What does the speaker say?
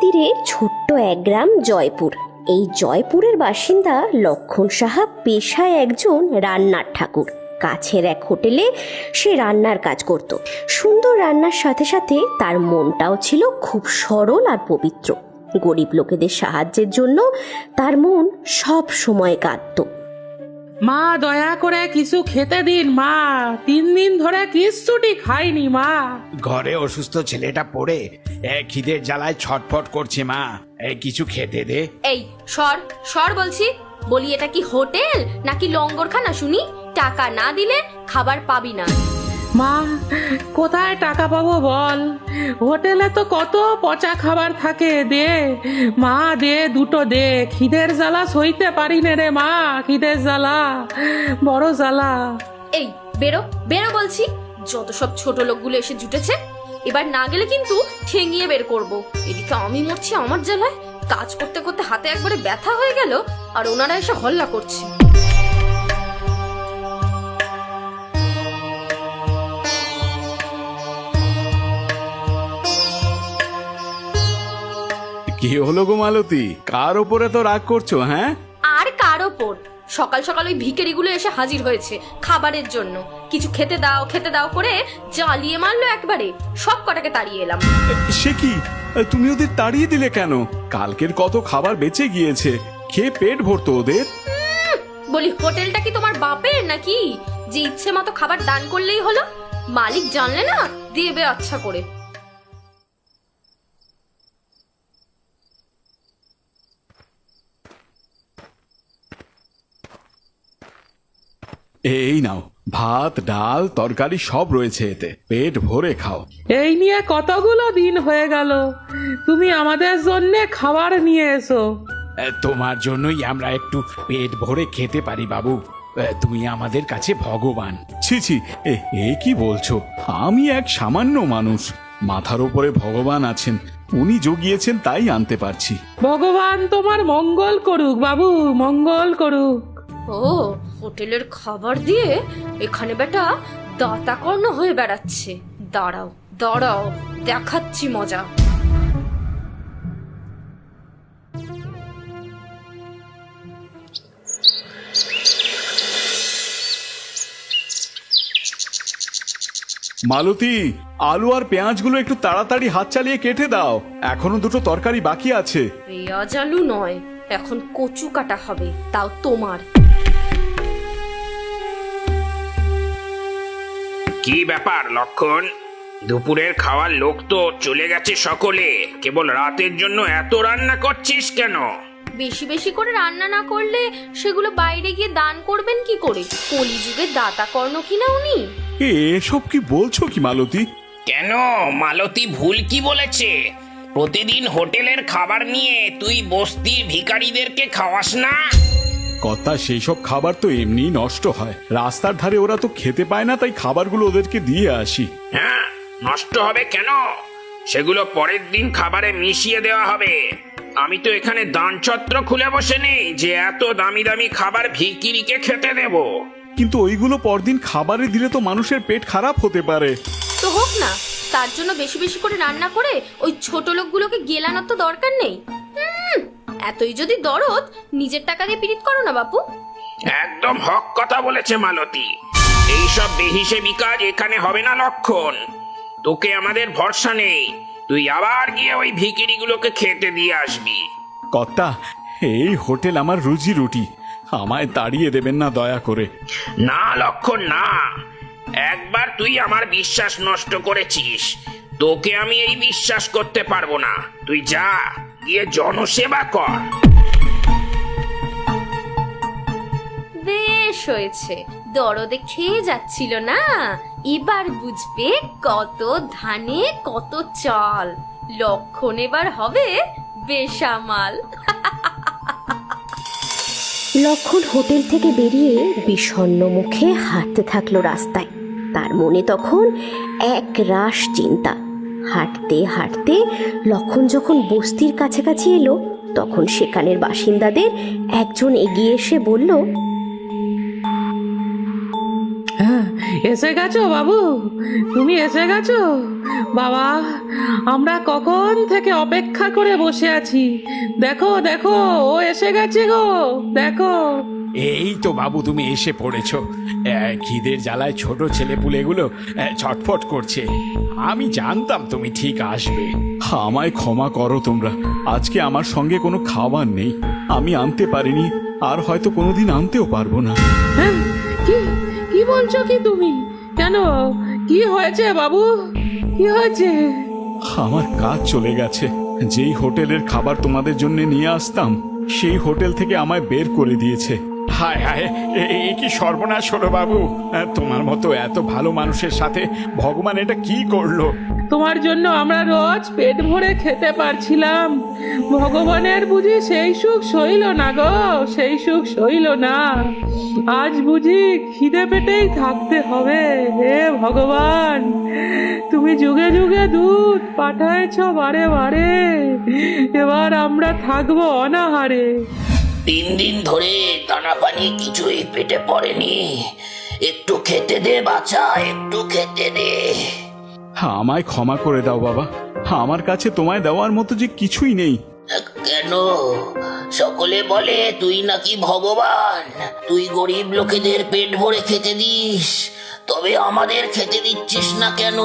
তীরে ছোট্ট এক গ্রাম জয়পুর। এই জয়পুরের বাসিন্দা লক্ষণ সাহা পেশায় একজন রান্নার ঠাকুর। কাছের এক হোটেলে সে রান্নার কাজ করত। সুন্দর রান্নার সাথে সাথে তার মনটাও ছিল খুব সরল আর পবিত্র। গরিব লোকেদের সাহায্যের জন্য তার মন সব সময় কাঁদত। মা, দয়া করে কিছু খেতে দিন মা, 3 দিন ধরে কিচ্ছুটি খাইনি মা। ঘরে অসুস্থ ছেলেটা পড়ে খিদের জ্বালায় ছটফট করছে মা, কিছু খেতে দে। এই সর বলছি, বলি এটা কি হোটেল নাকি লঙ্গরখানা শুনি? টাকা না দিলে খাবার পাবি না। মা, কোথায় টাকা পাবো বল? হোটেলে তো কত পচা খাবার থাকে। দে মা, দে, দুটো দে, খিদের জ্বালা সইতে পারি না রে মা, খিদের জ্বালা বড় জ্বালা। এই বেরো বলছি, যত সব ছোট লোকগুলো এসে জুটেছে। এবার না গেলে কিন্তু ঠেঙিয়ে বের করব। এদিকে আমি মরছি আমার জ্বালায়, কাজ করতে করতে হাতে একবারে ব্যথা হয়ে গেল, আর ওনারা এসে হল্লা করছে। কি হলো গো মালতী, কার ওপরে তো রাগ করছো? হ্যাঁ, আর কার ওপর? সকাল সকাল ওই ভিখারিগুলো এসে হাজির হয়েছে খাবারের জন্য। কিছু খেতে দাও করে জ্বালিয়ে মারলো একবারে। সব কটাকে তাড়িয়ে এলাম। সে কি, তুমি ওদের তাড়িয়ে দিলে কেন? কালকের কত খাবার বেঁচে গিয়েছে, খেয়ে পেট ভরতো ওদের। বলি, হোটেলটা কি তোমার বাপের নাকি যে ইচ্ছে মতো খাবার দান করলেই হলো? মালিক জানলে না দেবে আচ্ছা করে। এই নাও, ভাত ডাল তরকারি সব রয়েছে, এতে পেট ভরে খাও। এই নিয়ে কতগুলো দিন হয়ে গেল, তুমি আমাদের জন্য খাবার নিয়ে এসো। তোমার জন্যই আমরা একটু পেট ভরে খেতে পারি বাবু, তুমি আমাদের কাছে ভগবান। ছি ছি, এ কি বলছো? আমি এক সামান্য মানুষ, মাথার উপরে ভগবান আছেন, উনি জগিয়েছেন তাই আনতে পারছি। ভগবান তোমার মঙ্গল করুক বাবু, মঙ্গল করুক। ও, হোটেলের খাবার দিয়ে এখানে বেটা দাতাকর্ণ হয়ে বেড়াচ্ছে। দাঁড়াও দেখাচ্ছি মজা। মালতী, আলু আর পেঁয়াজগুলো একটু তাড়াতাড়ি হাত চালিয়ে কেটে দাও, এখনো দুটো তরকারি বাকি আছে। পেঁয়াজ আলু নয়, এখন কচু কাটা হবে, তাও তোমার। কি ব্যাপার লক্ষণ, দুপুরের খাওয়ার লোক তো চলে গেছে সকলে, কেবল রাতের জন্য এত রান্না করছিস কেন? বেশি বেশি করে রান্না না করলে সেগুলো বাইরে গিয়ে দান করবেন কি করে? কলিযুগের দাতাকর্ণ কিনা উনি। এসব কি বলছো কি মালতী? কেন, মালতী ভুল কি বলেছে? প্রতিদিন হোটেলের খাবার নিয়ে তুই বস্তির ভিখারিদেরকে খাওয়াস না? কথা, সেই সব খাবার তো এমনি নষ্ট হয়, রাস্তার ধারে ওরা তো খেতে পায় না, তাই খাবারগুলো ওদেরকে দিয়ে আসি। হ্যাঁ, নষ্ট হবে কেন? সেগুলো পরের দিন খাবারে মিশিয়ে দেওয়া হবে। আমি তো এখানে দানছত্র খুলে বসে নেই যে এত দামি দামি খাবার ভিখিরিকে খেতে দেব। কিন্তু ওইগুলো পরদিন খাবারে দিলে তো মানুষের পেট খারাপ হতে পারে। তো হোক না, তার জন্য বেশি বেশি করে রান্না করে ওই ছোট লোকগুলোকে গেলানোর তো দরকার নেই। এতই যদি দরদ, নিজের টাকা দিয়ে পিরিত করো না বাপু। একদম হক কথা বলেছে মালতী, এইসব বেহিসেবি কাজ এখানে হবে না লক্ষণ। তোকে আমাদের ভরসা নেই, তুই আবার গিয়ে ওই ভিখিরিগুলোকে খেতে দিয়ে আসবি। কর্তা, এই হোটেল আমার রুজি রুটি, আমায় তাড়িয়ে দেবেন না দয়া করে। না লক্ষণ না, একবার তুই আমার বিশ্বাস নষ্ট করেছিস, তোকে আমি এই বিশ্বাস করতে পারবো না। তুই যা, গিয়ে জনসেবা কর। বেশ হয়েছে, দরদে খেয়ে যাচ্ছিল না, এবার বুঝবে কত ধানে কত চাল। লক্ষণ এবার হবে বেসামাল। লক্ষণ হোটেল থেকে বেরিয়ে বিষণ্ণ মুখে হাঁটতে থাকলো রাস্তায়। তার মনে তখন এক রাশ চিন্তা। হাঁটতে হাঁটতে লক্ষণ যখন বস্তির কাছাকাছি এলো, তখন সেখানের বাসিন্দাদের একজন এগিয়ে এসে বলল, এসে গেছো বাবু, তুমি এসে গেছো বাবা। আমরা কখন থেকে অপেক্ষা করে বসে আছি। দেখো দেখো, ও এসে গেছে গো, দেখো। এই তো বাবু, তুমি এসে পড়েছো। খিদের জ্বালায় ছোট ছেলেপুলেগুলো ছটফট করছে। আমি জানতাম তুমি ঠিক আসবে। আমায় ক্ষমা করো তোমরা, আজকে আমার সঙ্গে কোনো খাবার নেই, আমি আনতে পারিনি, আর হয়তো কোনোদিন আনতেও পারবো না। হ্যাঁ, কি কি বলছো কি তুমি? কেন, কি হয়েছে বাবু, কি হয়েছে? আমার কাজ চলে গেছে। যেই হোটেলের খাবার তোমাদের জন্য নিয়ে আসতাম, সেই হোটেল থেকে আমায় বের করে দিয়েছে। হায় হায়, এ কি সর্বনাশ হলো বাবু! তোমার মতো এত ভালো মানুষের সাথে ভগবান এটা কি করলো? তোমার জন্য আমরা রোজ পেট ভরে খেতে পারছিলাম, ভগবানের বুঝি সেই সুখ সইল না গো, সেই সুখ সইল না। আজ বুঝি খিদে পেটেই থাকতে হবে। হে ভগবান, তুমি যুগে যুগে দুধ পাঠায়েছ বারে বারে, এবার আমরা থাকবো অনাহারে। 3 দিন ধরে দানা পানি কিছুই পেটে পড়েনি, একটু খেতে দে বাছা, একটু খেতে দে। আমায় ক্ষমা করে দাও বাবা, আমার কাছে তোমায় দেওয়ার মতো যে কিছুই নেই। কেন? সকলে বলে তুই নাকি ভগবান, তুই গরিব লোকেদের পেট ভরে খেতে দিস, তবে আমাদের খেতে দিচ্ছিস না কেন?